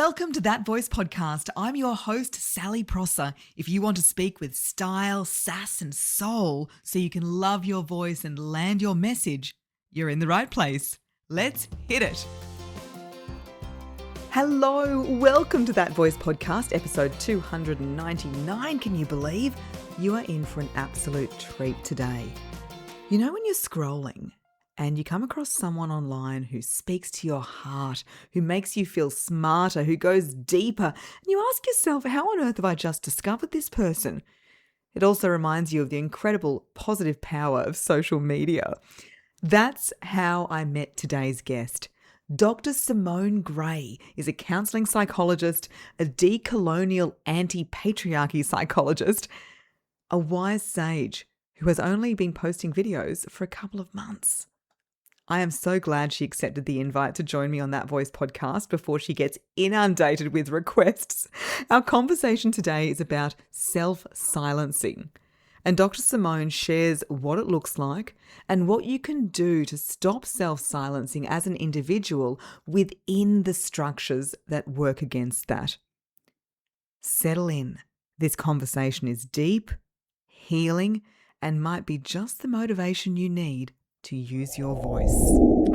Welcome to That Voice Podcast. I'm your host, Sally Prosser. If you want to speak with style, sass, and soul so you can love your voice and land your message, you're in the right place. Let's hit it. Hello, welcome to That Voice Podcast, episode 299. Can you believe? You are in for an absolute treat today. You know when you're scrolling and you come across someone online who speaks to your heart, who makes you feel smarter, who goes deeper, and you ask yourself, how on earth have I just discovered this person? It also reminds you of the incredible positive power of social media. That's how I met today's guest. Dr. Simone Grey is a counselling psychologist, a decolonial anti-patriarchy psychologist, a wise sage who has only been posting videos for a couple of months. I am so glad she accepted the invite to join me on That Voice podcast before she gets inundated with requests. Our conversation today is about self-silencing. And Dr. Simone shares what it looks like and what you can do to stop self-silencing as an individual within the structures that work against that. Settle in. This conversation is deep, healing, and might be just the motivation you need to use your voice.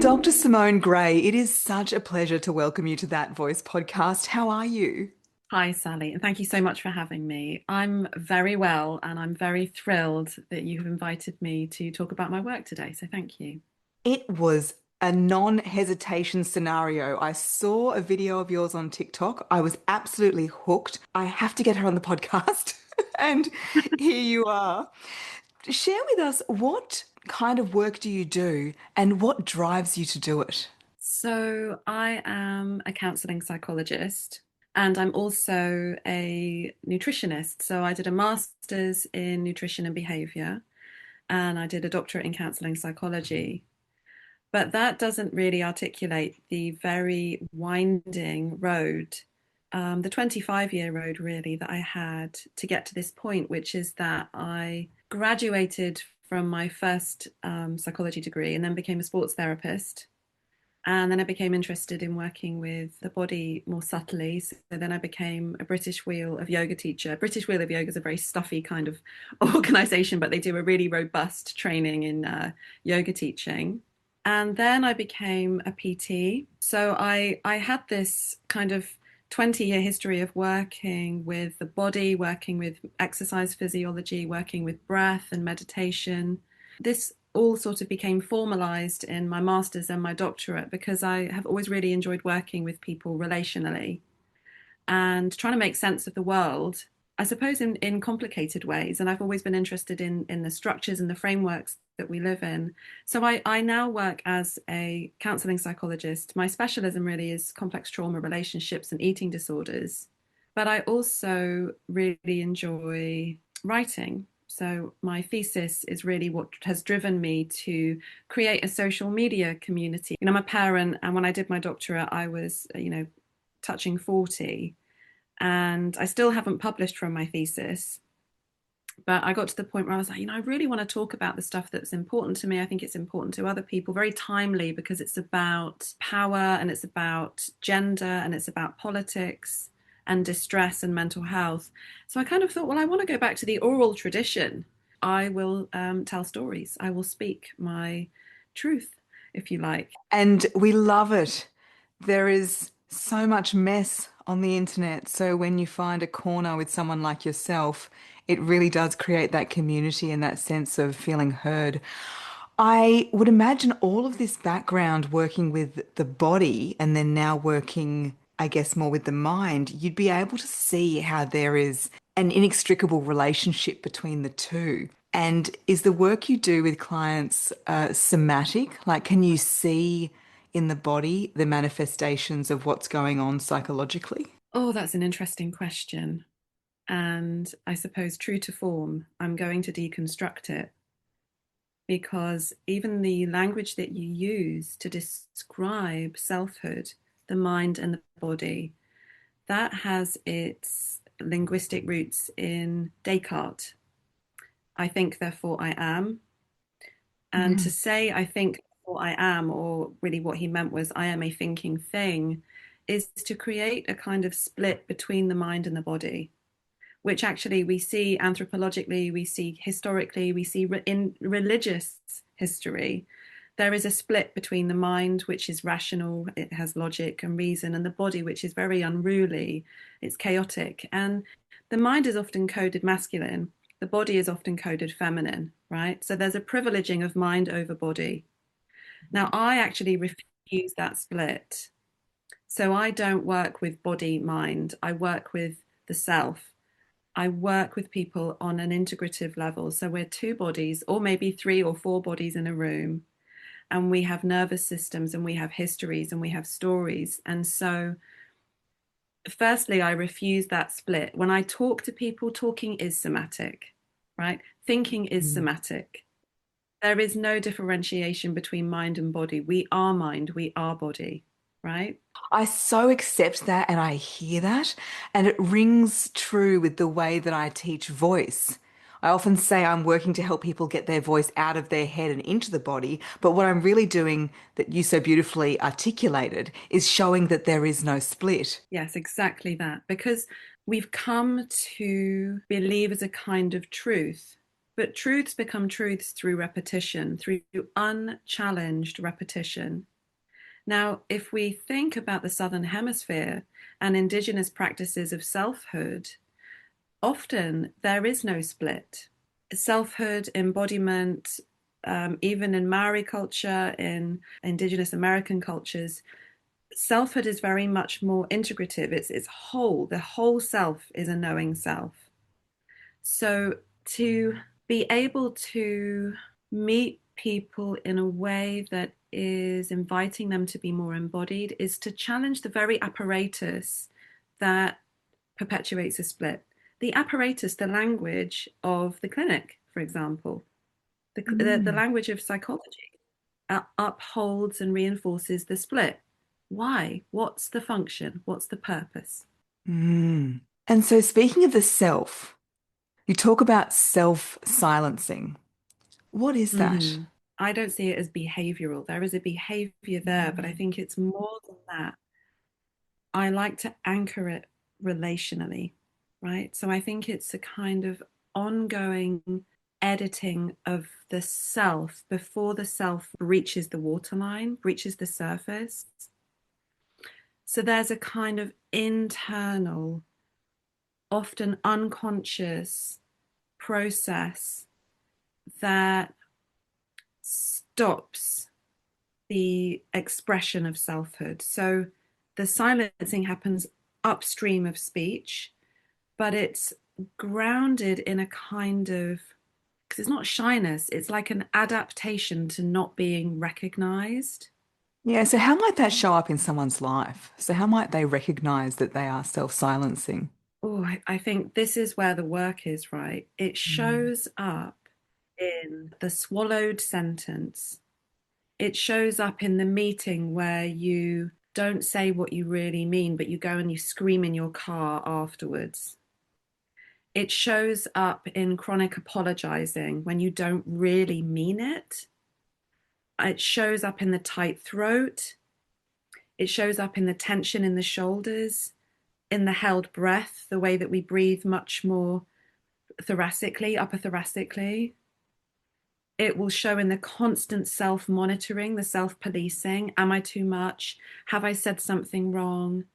Dr. Simone Grey, it is such a pleasure to welcome you to That Voice podcast. How are you? Hi, Sally, and thank you so much for having me. I'm very well, and I'm very thrilled that you have invited me to talk about my work today, so thank you. It was a non-hesitation scenario. I saw a video of yours on TikTok. I was absolutely hooked. I have to get her on the podcast, and here you are. Share with us, what kind of work do you do and what drives you to do it? So I am a counselling psychologist and I'm also a nutritionist. So I did a master's in nutrition and behaviour and I did a doctorate in counselling psychology. But that doesn't really articulate the very winding road, the 25-year road really that I had to get to this point, which is that I graduated from my first psychology degree and then became a sports therapist. And then I became interested in working with the body more subtly. So then I became a British Wheel of Yoga teacher. British Wheel of Yoga is a very stuffy kind of organization, but they do a really robust training in yoga teaching. And then I became a PT. So I had this kind of 20-year history of working with the body, working with exercise physiology, working with breath and meditation. This all sort of became formalized in my master's and my doctorate because I have always really enjoyed working with people relationally and trying to make sense of the world, I suppose in complicated ways. And I've always been interested in the structures and the frameworks that we live in. So I now work as a counselling psychologist. My specialism really is complex trauma, relationships and eating disorders. But I also really enjoy writing. So my thesis is really what has driven me to create a social media community. I'm a parent, and when I did my doctorate, I was, touching 40. And I still haven't published from my thesis. But I got to the point where I was like, I really want to talk about the stuff that's important to me. I think it's important to other people, very timely, because it's about power and it's about gender and it's about politics and distress and mental health. So I kind of thought, well, I want to go back to the oral tradition. I will tell stories. I will speak my truth, if you like. And we love it. There is so much mess on the internet. So when you find a corner with someone like yourself, it really does create that community and that sense of feeling heard. I would imagine all of this background working with the body and then now working, I guess, more with the mind, you'd be able to see how there is an inextricable relationship between the two. And is the work you do with clients somatic? Like, can you see in the body the manifestations of what's going on psychologically? Oh, that's an interesting question. And I suppose, true to form, I'm going to deconstruct it, because even the language that you use to describe selfhood, the mind and the body, that has its linguistic roots in Descartes. I think, therefore I am. And to say I think, therefore I am, or really what he meant was I am a thinking thing, is to create a kind of split between the mind and the body, which actually we see anthropologically, we see historically, we see in religious history. There is a split between the mind, which is rational, it has logic and reason, and the body, which is very unruly, it's chaotic. And the mind is often coded masculine, the body is often coded feminine, right? So there's a privileging of mind over body. Now, I actually refuse that split. So I don't work with body, mind, I work with the self. I work with people on an integrative level. So we're two bodies, or maybe 3 or 4 bodies in a room. And we have nervous systems and we have histories and we have stories. And so, firstly, I refuse that split. When I talk to people, talking is somatic, right? Thinking is somatic. There is no differentiation between mind and body. We are mind, we are body, right? I so accept that and I hear that, and it rings true with the way that I teach voice. I often say I'm working to help people get their voice out of their head and into the body, but what I'm really doing, that you so beautifully articulated, is showing that there is no split. Yes, exactly that. Because we've come to believe as a kind of truth, but truths become truths through repetition, through unchallenged repetition. Now, if we think about the Southern Hemisphere and Indigenous practices of selfhood, often there is no split. Selfhood, embodiment, even in Maori culture, in Indigenous American cultures, selfhood is very much more integrative. It's whole. The whole self is a knowing self. So to be able to meet people in a way that is inviting them to be more embodied is to challenge the very apparatus that perpetuates a split. The apparatus, the language of the clinic, for example, the language of psychology upholds and reinforces the split. Why? What's the function? What's the purpose? Mm. And so, speaking of the self, you talk about self-silencing. What is that? Mm-hmm. I don't see it as behavioral. There is a behavior there, but I think it's more than that. I like to anchor it relationally, right? So I think it's a kind of ongoing editing of the self before the self reaches the waterline, reaches the surface. So there's a kind of internal, often unconscious process that stops the expression of selfhood. So the silencing happens upstream of speech, but it's grounded in a kind of, because it's not shyness, it's like an adaptation to not being recognized. Yeah, so how might that show up in someone's life? So how might they recognize that they are self-silencing? Oh, I think this is where the work is, right? It Mm. shows up in the swallowed sentence. It shows up in the meeting where you don't say what you really mean, but you go and you scream in your car afterwards. It shows up in chronic apologizing when you don't really mean it. It shows up in the tight throat. It shows up in the tension in the shoulders, in the held breath, the way that we breathe much more thoracically, upper thoracically. It will show in the constant self-monitoring, the self-policing. Am I too much? Have I said something wrong?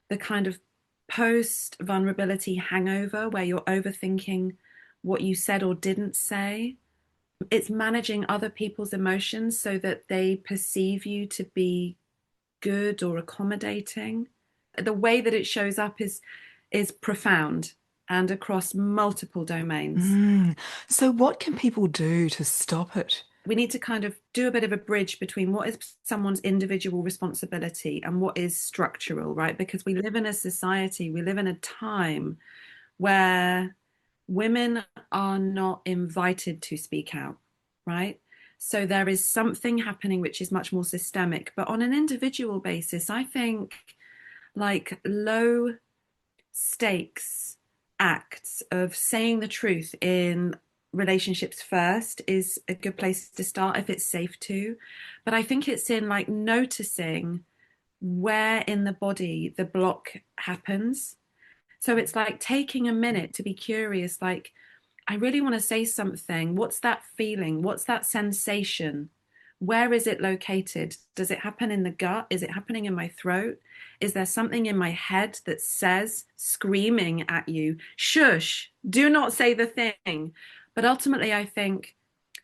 The kind of post-vulnerability hangover where you're overthinking what you said or didn't say. It's managing other people's emotions so that they perceive you to be good or accommodating. The way that it shows up is profound and across multiple domains. Mm. So what can people do to stop it? We need to kind of do a bit of a bridge between what is someone's individual responsibility and what is structural, right? Because we live in a society, we live in a time where women are not invited to speak out, right? So there is something happening which is much more systemic. But on an individual basis, I think like low stakes acts of saying the truth in relationships first is a good place to start if it's safe to. But I think it's in like noticing where in the body the block happens. So it's like taking a minute to be curious, like, I really want to say something. What's that feeling? What's that sensation? Where is it located? Does it happen in the gut? Is it happening in my throat? Is there something in my head that says, screaming at you, shush, do not say the thing? But ultimately, I think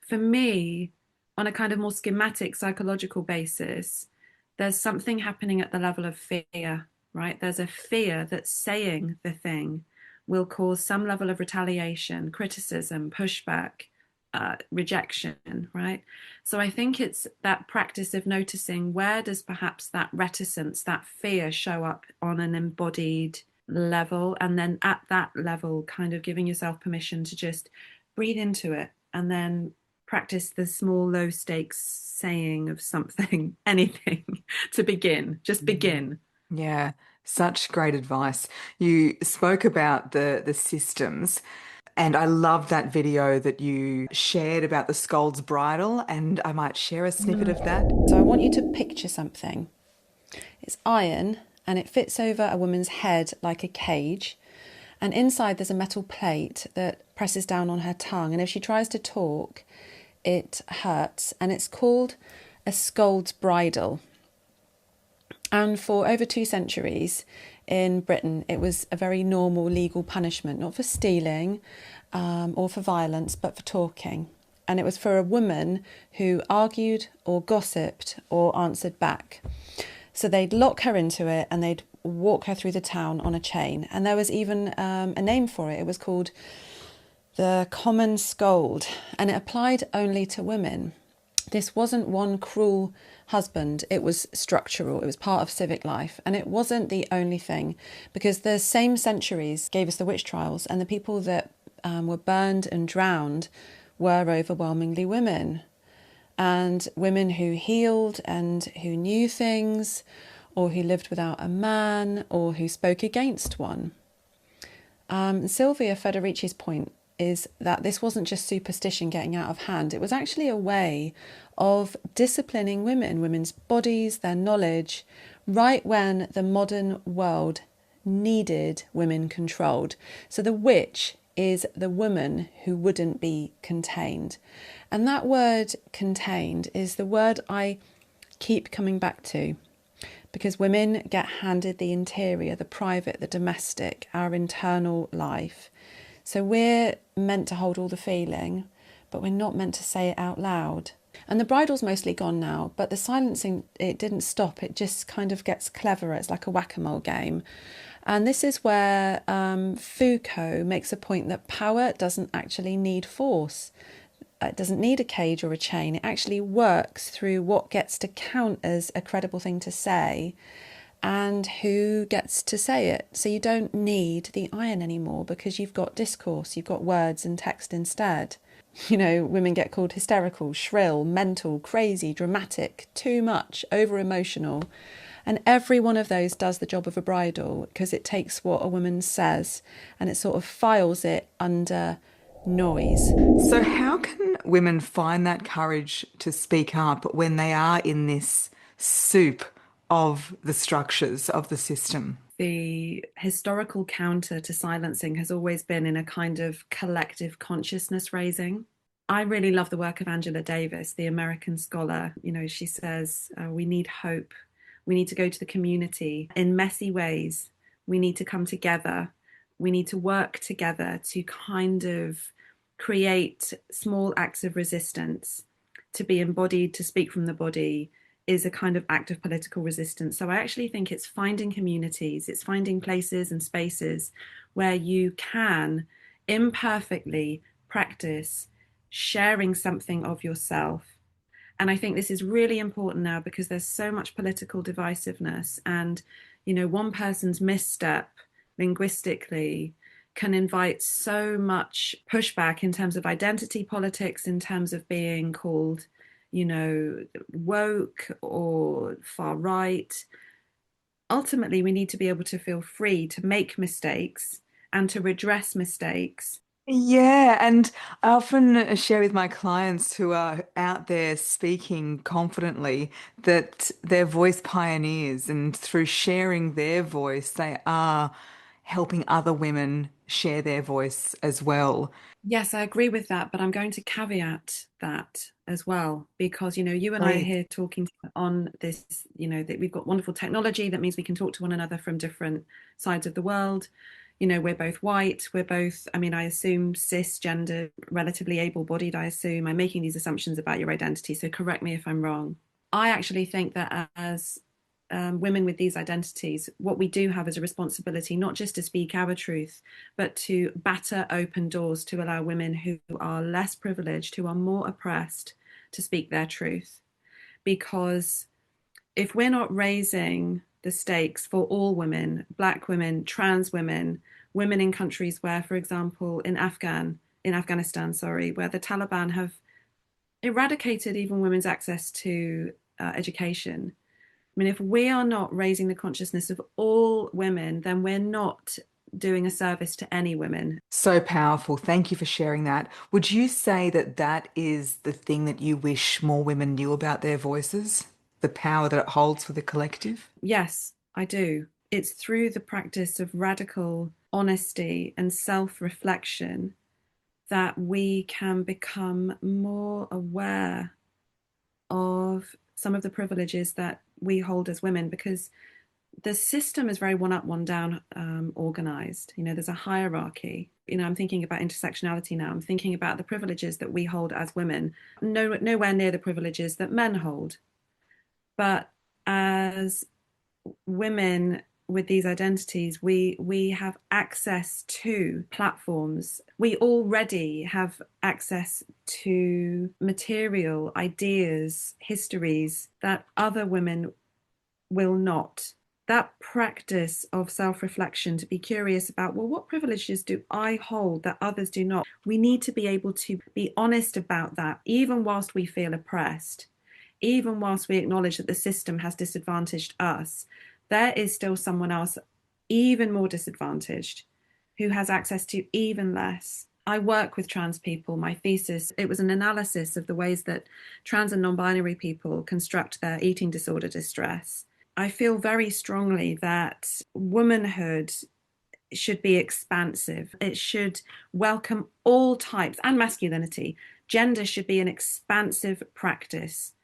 for me, on a kind of more schematic psychological basis, there's something happening at the level of fear, right? There's a fear that saying the thing will cause some level of retaliation, criticism, pushback, rejection, right? So I think it's that practice of noticing, where does perhaps that reticence, that fear show up on an embodied level, and then at that level kind of giving yourself permission to just breathe into it, and then practice the small low stakes saying of something, anything, to begin, just begin. Yeah, such great advice. You spoke about the systems, and I love that video that you shared about the scold's bridle, and I might share a snippet of that. So I want you to picture something. It's iron and it fits over a woman's head like a cage. And inside there's a metal plate that presses down on her tongue. And if she tries to talk, it hurts. And it's called a scold's bridle. And for over 2 centuries in Britain, it was a very normal legal punishment, not for stealing or for violence, but for talking. And it was for a woman who argued or gossiped or answered back. So they'd lock her into it and they'd walk her through the town on a chain. And there was even a name for it. It was called the common scold, and it applied only to women. This wasn't one cruel husband, it was structural, it was part of civic life. And it wasn't the only thing, because the same centuries gave us the witch trials, and the people that were burned and drowned were overwhelmingly women. And women who healed and who knew things, or who lived without a man, or who spoke against one. Sylvia Federici's point is that this wasn't just superstition getting out of hand. It was actually a way of disciplining women, women's bodies, their knowledge, right when the modern world needed women controlled. So the witch is the woman who wouldn't be contained. And that word contained is the word I keep coming back to, because women get handed the interior, the private, the domestic, our internal life. So we're meant to hold all the feeling, but we're not meant to say it out loud. And the bridle's mostly gone now, but the silencing, it didn't stop. It just kind of gets cleverer. It's like a whack-a-mole game. And this is where Foucault makes a point that power doesn't actually need force. It doesn't need a cage or a chain. It actually works through what gets to count as a credible thing to say and who gets to say it. So you don't need the iron anymore, because you've got discourse, you've got words and text instead. You know, women get called hysterical, shrill, mental, crazy, dramatic, too much, over-emotional. And every one of those does the job of a bridle, because it takes what a woman says and it sort of files it under noise. So how can women find that courage to speak up when they are in this soup of the structures of the system? The historical counter to silencing has always been in a kind of collective consciousness raising. I really love the work of Angela Davis, the American scholar. You know, she says, we need hope. We need to go to the community in messy ways. We need to come together. We need to work together to kind of create small acts of resistance. To be embodied, to speak from the body, is a kind of act of political resistance. So I actually think it's finding communities, it's finding places and spaces where you can imperfectly practice sharing something of yourself. And I think this is really important now, because there's so much political divisiveness, and, you know, one person's misstep linguistically can invite so much pushback in terms of identity politics, in terms of being called, you know, woke or far right. Ultimately, we need to be able to feel free to make mistakes and to redress mistakes. Yeah, and I often share with my clients who are out there speaking confidently that they're voice pioneers, and through sharing their voice, they are helping other women share their voice as well. Yes, I agree with that, but I'm going to caveat that as well because you and I are Please. here talking on this, that we've got wonderful technology that means we can talk to one another from different sides of the world. We're both white, we're both, I mean, I assume cisgender, relatively able-bodied, I assume. I'm making these assumptions about your identity, so correct me if I'm wrong. I actually think that as women with these identities, what we do have is a responsibility not just to speak our truth, but to batter open doors to allow women who are less privileged, who are more oppressed, to speak their truth. Because if we're not raising the stakes for all women, Black women, trans women, women in countries where, for example, in Afghanistan, where the Taliban have eradicated even women's access to education. I mean, if we are not raising the consciousness of all women, then we're not doing a service to any women. So powerful. Thank you for sharing that. Would you say that that is the thing that you wish more women knew about their voices? The power that it holds for the collective? Yes, I do. It's through the practice of radical honesty and self-reflection that we can become more aware of some of the privileges that we hold as women, because the system is very one up, one down organized. There's a hierarchy. I'm thinking about intersectionality now. I'm thinking about the privileges that we hold as women, nowhere near the privileges that men hold. But as women with these identities, we have access to platforms. We already have access to material, ideas, histories that other women will not. That practice of self-reflection, to be curious about, well, what privileges do I hold that others do not? We need to be able to be honest about that, even whilst we feel oppressed, even whilst we acknowledge that the system has disadvantaged us. There is still someone else even more disadvantaged who has access to even less. I work with trans people. My thesis, it was an analysis of the ways that trans and non-binary people construct their eating disorder distress. I feel very strongly that womanhood should be expansive. It should welcome all types and masculinity. Gender should be an expansive practice.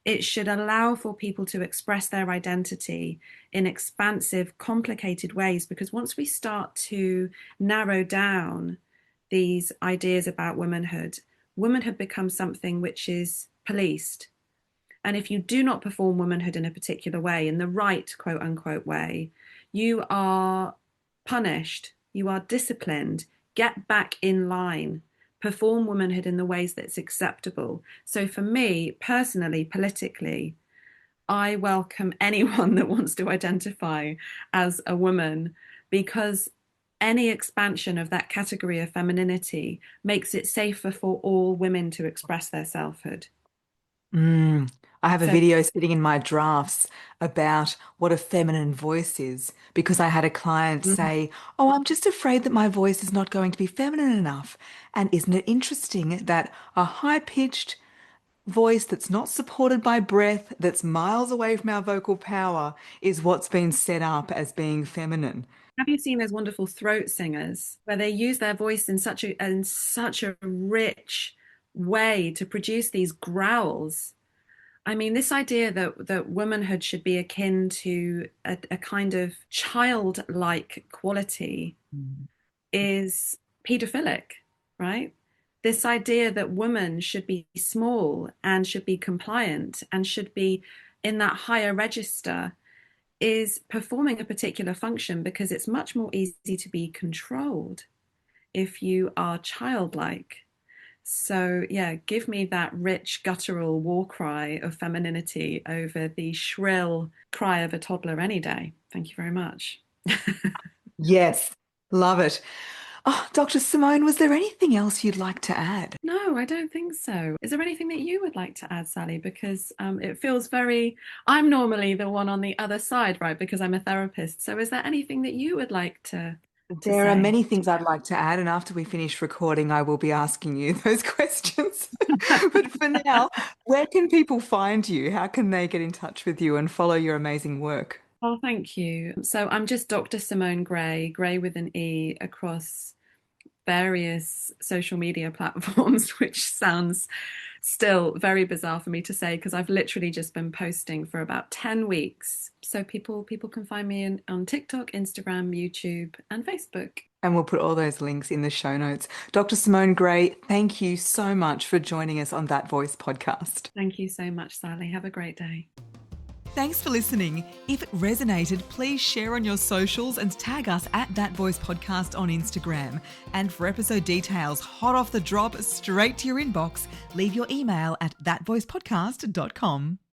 It should allow for people to express their identity in expansive, complicated ways, because once we start to narrow down these ideas about womanhood, womanhood becomes something which is policed. And if you do not perform womanhood in a particular way, in the right quote unquote way, you are punished, you are disciplined, get back in line, perform womanhood in the ways that's acceptable. So for me, personally, politically, I welcome anyone that wants to identify as a woman, because any expansion of that category of femininity makes it safer for all women to express their selfhood. Mm. I have a So video sitting in my drafts about what a feminine voice is because I had a client say, "Oh, I'm just afraid that my voice is not going to be feminine enough." And isn't it interesting that a high-pitched voice that's not supported by breath, that's miles away from our vocal power, is what's been set up as being feminine? have you seen those wonderful throat singers where they use their voice in such a rich way to produce these growls? I mean, this idea that womanhood should be akin to a kind of childlike quality Mm. is pedophilic, right? This idea that women should be small and should be compliant and should be in that higher register is performing a particular function, because it's much more easy to be controlled if you are childlike. So, yeah, give me that rich, guttural war cry of femininity over the shrill cry of a toddler any day. Thank you very much. Yes, love it. Oh, Dr. Simone, was there anything else you'd like to add? No, I don't think so. Is there anything that you would like to add, Sally? Because it feels very, I'm normally the one on the other side, right? Because I'm a therapist. So is there anything that you would like to There are say. many things I'd like to add, and after we finish recording, I will be asking you those questions. But for now, where can people find you? How can they get in touch with you and follow your amazing work? Oh, thank you. So I'm just Dr. Simone Grey, Grey with an E, across various social media platforms, which sounds still very bizarre for me to say because I've literally just been posting for about 10 weeks. So people can find me on TikTok, Instagram, YouTube, and Facebook. And we'll put all those links in the show notes. Dr. Simone Grey, thank you so much for joining us on That Voice podcast. Thank you so much, Sally. Have a great day. Thanks for listening. If it resonated, please share on your socials and tag us at That Voice Podcast on Instagram. And for episode details, hot off the drop, straight to your inbox, leave your email at thatvoicepodcast.com.